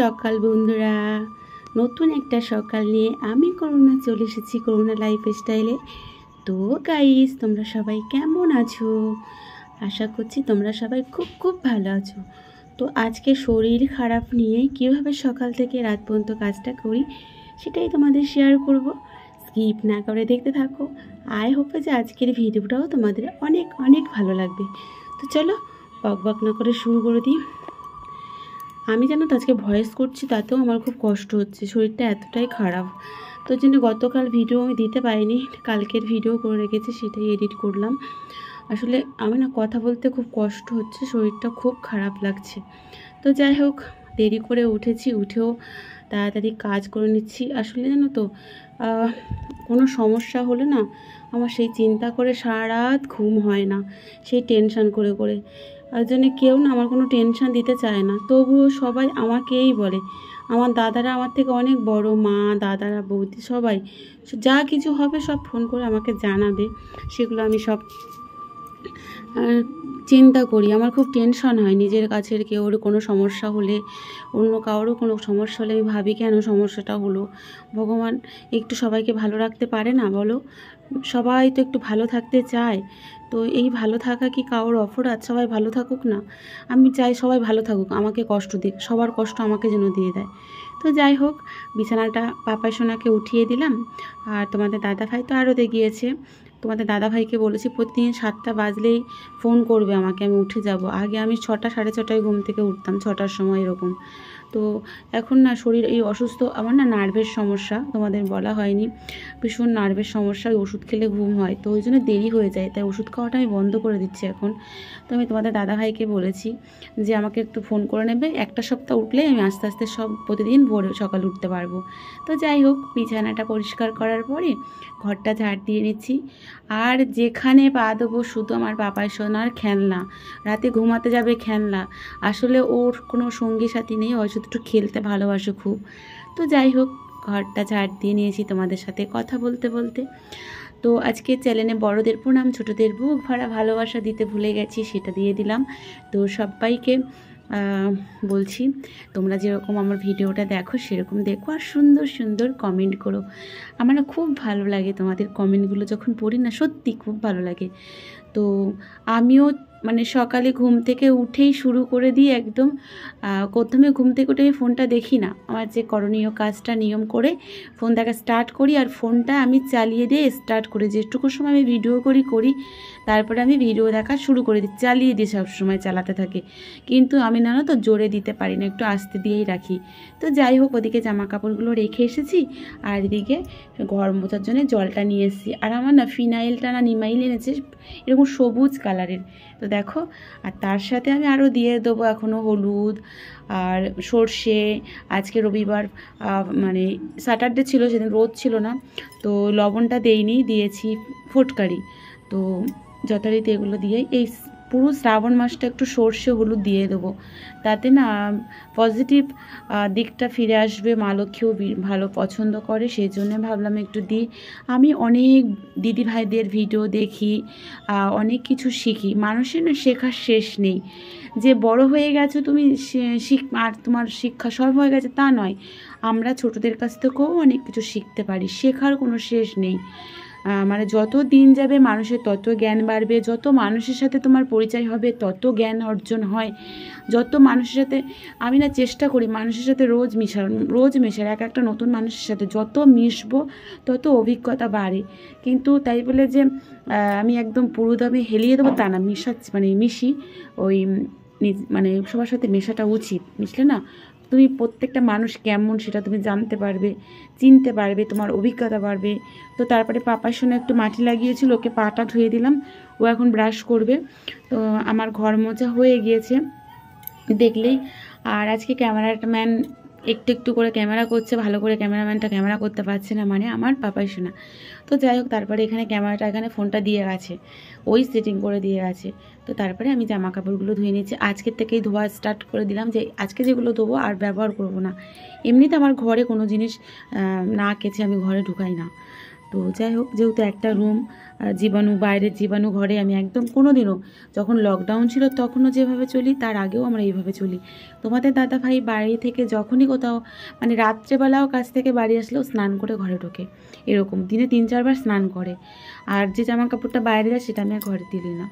সকাল বন্ধুরা, নতুন একটা সকাল নিয়ে আমি করুণা চলে এসেছি করুণা লাইফস্টাইলে। তো গাইস, তোমরা সবাই কেমন আছো? আশা করছি তোমরা সবাই খুব খুব ভালো আছো। তো আজকে শরীর খারাপ নিয়ে কীভাবে সকাল থেকে রাত পর্যন্ত কাজটা করি সেটাই তোমাদের শেয়ার করব। স্কিপ না করে দেখতে থাকো। আই হোপ যে আজকের ভিডিওটাও তোমাদের অনেক অনেক ভালো লাগবে। তো চলো বক বক না করে শুরু করে দিই। আমি জানো তো আজকে ভয়েস করছি, তাতেও আমার খুব কষ্ট হচ্ছে, শরীরটা এতটাই খারাপ। তো জন্য গতকাল ভিডিও আমি দিতে পারিনি, কালকের ভিডিও করে রেখেছি, সেটাই এডিট করলাম। আসলে আমি না কথা বলতে খুব কষ্ট হচ্ছে, শরীরটা খুব খারাপ লাগছে। তো যাই হোক, দেরি করে উঠেছি, উঠেও তাড়াতাড়ি কাজ করে নিচ্ছি। আসলে জানো তো কোনো সমস্যা হলে না আমার সেই চিন্তা করে সারা রাত ঘুম হয় না, সেই টেনশান করে করে। আর জন্য কেউ না আমার কোনো টেনশান দিতে চায় না, তবুও সবাই আমাকেই বলে। আমার দাদারা আমার থেকে অনেক বড়, মা, দাদারা, বৌদি সবাই যা কিছু হবে সব ফোন করে আমাকে জানাবে, সেগুলো আমি সব চিন্তা করি। আমার খুব টেনশন হয় নিজের কাছের কেউর কোনো সমস্যা হলে, অন্য কারোরও কোনো সমস্যা হলে আমি ভাবি কেন সমস্যাটা হলো। ভগবান একটু সবাইকে ভালো রাখতে পারে না বলো? সবাই তো একটু ভালো থাকতে চায়। তো এই ভালো থাকা কি কারোর অপরাধ? সবাই ভালো থাকুক না, আমি চাই সবাই ভালো থাকুক, আমাকে কষ্ট দিক, সবার কষ্ট আমাকে যেন দিয়ে দেয়। তো যাই হোক, বিছানাটা পাপাই সোনাকে উঠিয়ে দিলাম। আর তোমাদের দাদাভাই তো আরতে গিয়েছে। তোমাদের দাদাভাইকে বলেছি প্রতিদিন 7টা বাজলেই ফোন করবে আমাকে, আমি উঠে যাব। আগে আমি 6টা সাড়ে 6টায় ঘুম থেকে উঠতাম, 6টার সময় এরকম। তো এখন না শরীর এই অসুস্থ, আমার না নার্ভের সমস্যা, তোমাদের বলা হয়নি, ভীষণ নার্ভের সমস্যা, ওষুধ খেলে ঘুম হয়, তো ওই জন্য দেরি হয়ে যায়, তাই ওষুধ খাওয়াটা আমি বন্ধ করে দিচ্ছি এখন। তো আমি তোমাদের দাদাভাইকে বলেছি যে আমাকে একটু ফোন করে নেবে, একটা সপ্তাহ উঠলেই আমি আস্তে আস্তে সব প্রতিদিন ভোরে সকালে উঠতে পারবো। তো যাই হোক, বিছানাটা পরিষ্কার করার পরে ঘরটা ঝাড় দিয়ে নিচ্ছি। আর যেখানে পা দেবো শুধু আমার পাপাই সোনার খেলনা, রাতে ঘুমাতে যাবে খেলনা। আসলে ওর কোনো সঙ্গী সাথী নেই, ও শুধু একটু খেলতে ভালোবাসে খুব। তো যাই হোক, ঘরটা ঝাড় দিয়ে নিয়েছি তোমাদের সাথে কথা বলতে বলতে। তো আজকে চ্যানেলে বড়দের প্রণাম, ছোটদের বুক ভরা ভালোবাসা দিতে ভুলে গেছি, সেটা দিয়ে দিলাম। তো সবাইকে বলছি, তোমরা যেরকম আমার ভিডিওটা দেখো সেরকম দেখো, আর সুন্দর সুন্দর কমেন্ট করো। আমার না খুব ভালো লাগে তোমাদের কমেন্টগুলো যখন পড়ি না, সত্যি খুব ভালো লাগে। তো আমিও মানে সকালে ঘুম থেকে উঠেই শুরু করে দিই একদম। প্রথমে ঘুম থেকে উঠে আমি ফোনটা দেখি না, আমার যে করণীয় কাজটা নিয়ম করে ফোন দেখা স্টার্ট করি, আর ফোনটা আমি চালিয়ে দিয়ে স্টার্ট করি, যেটুকু সময় আমি ভিডিও করি তারপরে আমি ভিডিও দেখা শুরু করে দিই, চালিয়ে দিই, সবসময় চালাতে থাকে। কিন্তু আমি না তো জোরে দিতে পারি না, একটু আস্তে দিয়েই রাখি। তো যাই হোক, ওদিকে জামা কাপড়গুলো রেখে এসেছি, আর এদিকে ঘর মোছার জন্য জলটা নিয়ে এসেছি। আর আমার না ফিনাইলটা না নিমাইল এনেছে এরকম সবুজ কালারের, তো দেখো। আর তার সাথে আমি আরও দিয়ে দেবো এখনও হলুদ আর সর্ষে। আজকে রবিবার, মানে স্যাটারডে ছিল, সেদিন রোদ ছিল না, তো লবণটা দেইনি, দিয়েছি ফটকারি। তো যথারীতি এগুলো দিয়ে এই পুরো শ্রাবণ মাসটা একটু সর্ষে হলুদ দিয়ে দেবো, তাতে না পজিটিভ দিকটা ফিরে আসবে। মা লক্ষ্মীও ভালো পছন্দ করে, সেই জন্য ভাবলাম একটু দিই। আমি অনেক দিদি ভাইদের ভিডিও দেখি, অনেক কিছু শিখি, মানুষের না শেখার শেষ নেই। যে বড় হয়ে গেছো তুমি আর তোমার শিক্ষা সব হয়ে গেছে তা নয়, আমরা ছোটদের কাছ থেকেও অনেক কিছু শিখতে পারি, শেখার কোনো শেষ নেই। মানে যত দিন যাবে মানুষের তত জ্ঞান বাড়বে, যত মানুষের সাথে তোমার পরিচয় হবে তত জ্ঞান অর্জন হয়। যত মানুষের সাথে আমি না চেষ্টা করি মানুষের সাথে রোজ মেশার, এক একটা নতুন মানুষের সাথে যত মিশবো তত অভিজ্ঞতা বাড়ে। কিন্তু তাই বলে যে আমি একদম পুরোদমে হেলিয়ে দেবো তা না, মিশি ওই মানে সবার সাথে মেশাটা উচিত। মিশলে না তুমি প্রত্যেকটা মানুষ কেমন সেটা তুমি জানতে পারবে, চিনতে পারবে, তোমার অভিজ্ঞতা বাড়বে। তো তারপরে পাপার সঙ্গে একটু মাটি লাগিয়েছিল, ওকে পাটা ধুয়ে দিলাম, ও এখন ব্রাশ করবে। তো আমার ঘর মোছা হয়ে গিয়েছে দেখলেই। আর আজকে ক্যামেরাম্যান একটু একটু করে ক্যামেরা করছে, ভালো করে ক্যামেরাম্যানটা ক্যামেরা করতে পারছে না, মানে আমার পাপাই শোনা। তো যাই হোক, তারপরে এখানে ক্যামেরাটা এখানে ফোনটা দিয়ে গেছে, ওই সেটিং করে দিয়ে গেছে। তো তারপরে আমি জামা কাপড়গুলো ধুয়ে নিচ্ছি, আজকের থেকেই ধোয়া স্টার্ট করে দিলাম, যে আজকে যেগুলো ধোবো আর ব্যবহার করব না। এমনিতে আমার ঘরে কোনো জিনিস না কেচে আমি ঘরে ঢুকাই না। তো যাই হোক, যেহেতু একটা রুম, জীবাণু, বাইরের জীবাণু ঘরে আমি একদম কোনো দিনও, যখন লকডাউন ছিল তখনও যেভাবে চলি, তার আগেও আমরা এইভাবে চলি। তোমাদের দাদা ভাই বাড়ি থেকে যখনই কোথাও মানে রাত্রেবেলাও কাছ থেকে বাড়ি আসলেও স্নান করে ঘরে ঢোকে, এরকম দিনে 3-4 বার স্নান করে। আর যে জামা কাপড়টা বাইরে যায় সেটা আমি আর ঘরে দিলি না।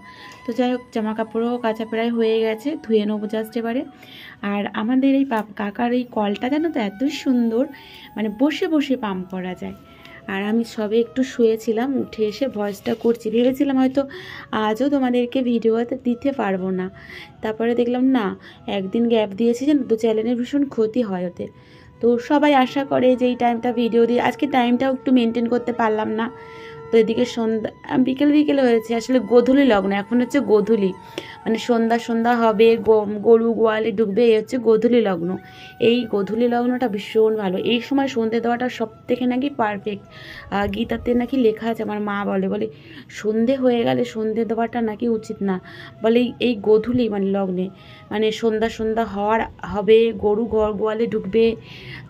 তো যাই হোক, জামা কাপড়ও কাচা প্রায় হয়ে গেছে, ধুয়ে নেবো জাস্ট এবারে। আর আমাদের এই কাকার এই কলটা জানো তো এত সুন্দর, মানে বসে বসে পাম্প করা যায়। আর আমি সবে একটু শুয়েছিলাম, উঠে এসে ভয়েসটা করছি, ভেবেছিলাম হয়তো আজও তোমাদেরকে ভিডিওতে দিতে পারবো না। তারপরে দেখলাম না, একদিন গ্যাপ দিয়েছি যেন, তো চ্যানেলের ভীষণ ক্ষতি হয় ওদের। তো সবাই আশা করে যে এই টাইমটা ভিডিও দিই, আজকে টাইমটাও একটু মেনটেন করতে পারলাম না। তো এদিকে সন্ধ্যা, বিকেলে হয়েছে, আসলে গোধূলি লগ্ন, এখন হচ্ছে গোধূলি, মানে সন্ধ্যা হবে, গরু গোয়ালে ঢুকবে, এই হচ্ছে গোধূলি লগ্ন। এই গোধূলি লগ্নটা ভীষণ ভালো, এই সময় সন্ধ্যে দেওয়াটা সব থেকে নাকি পারফেক্ট। গীতাতে নাকি লেখা আছে, আমার মা বলে সন্ধে হয়ে গেলে সন্ধে দেওয়াটা নাকি উচিত না, বলে এই গোধূলি মানে লগ্নে, মানে সন্ধ্যা হবে, গরু গোয়ালে ঢুকবে,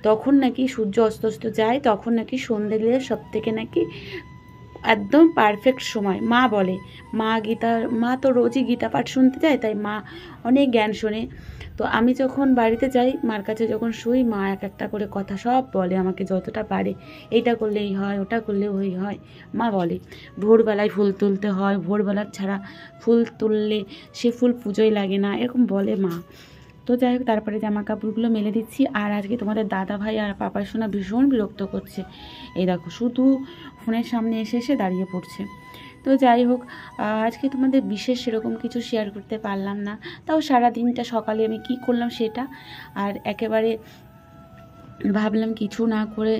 তখন নাকি সূর্য অস্ত যায়, তখন নাকি সন্ধে দিলে সব থেকে নাকি একদম পারফেক্ট সময় মা বলে। মা তো রোজই গীতা পাঠ শুনতে যায়, তাই মা অনেক জ্ঞান শোনে। তো আমি যখন বাড়িতে যাই, মার কাছে যখন শুই, মা এক একটা করে কথা সব বলে আমাকে, যতটা পারে, এইটা করলে এই হয়, ওটা করলে ওই হয়, মা বলে। ভোরবেলায় ফুল তুলতে হয়, ভোরবেলার ছাড়া ফুল তুললে সে ফুল পুজোয় লাগে না, এরকম বলে মা। তো যাই হোক, তারপরে জামা কাপড়গুলো মেলে দিচ্ছি। আর আজকে তোমাদের দাদা ভাই আর পাপার সোনা ভীষণ বিরক্ত করছে, এই দেখো শুধু ফোনের সামনে এসে দাঁড়িয়ে পড়ছে। তো যাই হোক, আজকে তোমাদের বিশেষ সেরকম কিছু শেয়ার করতে পারলাম না, তাও সারা দিনটা সকালে আমি কি করলাম সেটা। আর একেবারে ভাবলাম কিছু না করে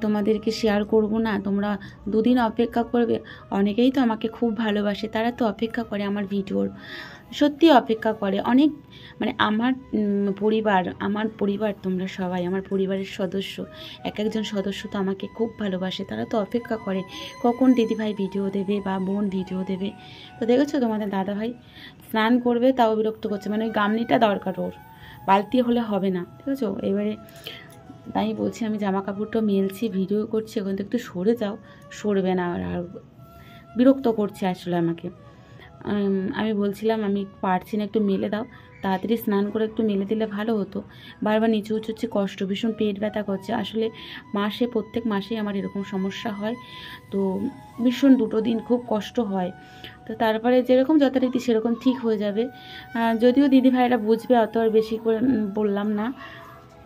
তোমাদেরকে শেয়ার করব না, তোমরা দুদিন অপেক্ষা করবে। অনেকেই তো আমাকে খুব ভালোবাসে, তারা তো অপেক্ষা করে আমার ভিডিওর, সত্যি অপেক্ষা করে অনেক, মানে আমার পরিবার তোমরা সবাই আমার পরিবারের সদস্য, এক একজন সদস্য তো আমাকে খুব ভালোবাসে, তারা তো অপেক্ষা করে কখন দিদিভাই ভিডিও দেবে বা বোন ভিডিও দেবে। তো দেখেছো তোমাদের দাদাভাই স্নান করবে তাও বিরক্ত করছে, মানে ওই গামলিটা দরকার ওর, বালতি হলে হবে না, ঠিক আছে। এবারে তাই বলছি, আমি জামা কাপড়টা মেলছি, ভিডিও করছি, ওখান থেকে একটু সরে যাও, সরবে না, আর বিরক্ত করছে আসলে আমাকে। আমি বলছিলাম আমি পারছি না, একটু মেলে দাও, তাড়াতাড়ি স্নান করে একটু মেলে দিলে ভালো হতো, বারবার নিচু হচ্ছে, কষ্ট, ভীষণ পেট ব্যথা করছে আসলে। প্রত্যেক মাসেই আমার এরকম সমস্যা হয়, তো ভীষণ 2 দিন খুব কষ্ট হয়। তো তারপরে যেরকম যথারীতি সেরকম ঠিক হয়ে যাবে, যদিও দিদিভাইরা বুঝবে, অত আর বেশি করে বললাম না।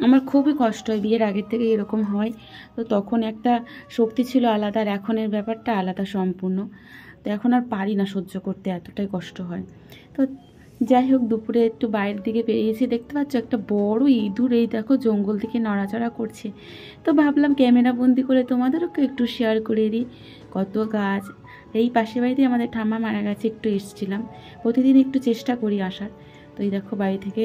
আমার খুবই কষ্ট হয়, বিয়ের আগের থেকে এরকম হয়, তো তখন একটা শক্তি ছিল আলাদা, আর এখনের ব্যাপারটা আলাদা সম্পূর্ণ। তো এখন আর পারি না সহ্য করতে, এতটাই কষ্ট হয়। তো যাই হোক, দুপুরে একটু বাইরের দিকে বেরিয়েছি, দেখতে পাচ্ছ একটা বড় ইঁদুর, এই দেখো জঙ্গল থেকে নড়াচড়া করছে। তো ভাবলাম ক্যামেরা বন্দি করে তোমাদেরকে একটু শেয়ার করে দিই, কত গাছ। এই পাশে বাড়িতে আমাদের ঠাম্মা মারা গেছে, একটু এসেছিলাম, প্রতিদিন একটু চেষ্টা করি আসার। তো এই দেখো বাড়ি থেকে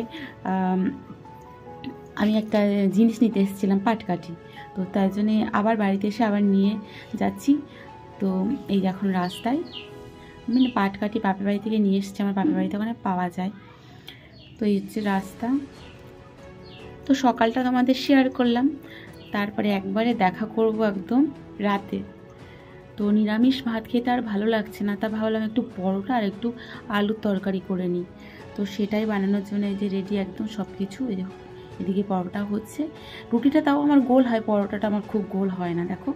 আমি একটা জিনিস নিতে এসেছিলাম, পাটকাঠি, তো তার জন্যে আবার বাড়িতে এসে আবার নিয়ে যাচ্ছি। তো এই এখন রাস্তায়, মানে পাটকাঠি বাপের বাড়ি থেকে নিয়ে এসেছি, আমার বাপের বাড়িতে ওখানে পাওয়া যায়। তো এই হচ্ছে রাস্তা। তো সকালটা তোমাদের শেয়ার করলাম, তারপরে একবারে দেখা করব একদম রাতে। তো নিরামিষ ভাত খেতে আর ভালো লাগছে না, তা ভাবলাম একটু পরোটা আর একটু আলুর তরকারি করে নিই। তো সেটাই বানানোর জন্য এই যে রেডি একদম সব কিছু। এই দেখো এদিকে পরোটা হচ্ছে, রুটিটা তাও আমার গোল হয়, পরোটাটা আমার খুব গোল হয় না। দেখো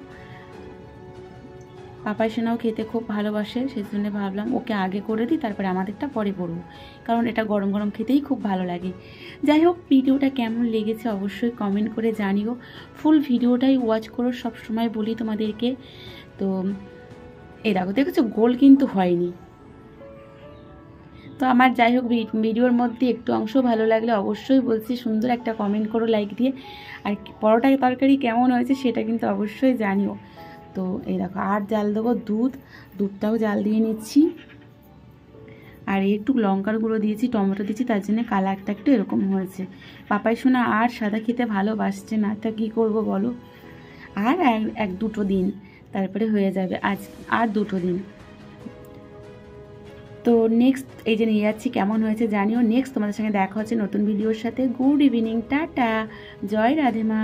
পাপাই সোনাও খেতে খুব ভালোবাসে, সেই জন্য ভাবলাম ওকে আগে করে দিই, তারপরে আমাদেরটা পরে করবো, কারণ এটা গরম গরম খেতেই খুব ভালো লাগে। যাই হোক, ভিডিওটা কেমন লেগেছে অবশ্যই কমেন্ট করে জানিও, ফুল ভিডিওটাই ওয়াচ করো, সব সময় বলি তোমাদেরকে। তো এই দেখেছো গোল কিন্তু হয়নি। তো আমার যাই হোক, ভিডিওর মধ্যে একটু অংশ ভালো লাগলে অবশ্যই বলছি সুন্দর একটা কমেন্ট করো লাইক দিয়ে, আর পরোটা তরকারি কেমন হয়েছে সেটা কিন্তু অবশ্যই জানিও। তো এই দেখো আর জাল দেবো দুধটাও জাল দিয়ে নিচ্ছি, আর একটু লঙ্কার গুঁড়ো দিয়েছি, টমেটো দিয়েছি, তার জন্য কালারটা একটু এরকম হয়েছে। পাপাই সোনা আর সাদা খেতে ভালোবাসছে না, তা কী করবো বলো। আর 1-2 দিন তারপরে হয়ে যাবে, আজ আর 2 দিন। তো নেক্সট এই যে নিয়ে যাচ্ছি, কেমন হয়েছে জানিও। নেক্সট তোমাদের সঙ্গে দেখা হচ্ছে নতুন ভিডিওর সাথে। গুড ইভিনিং, টাটা, জয় রাধে মা।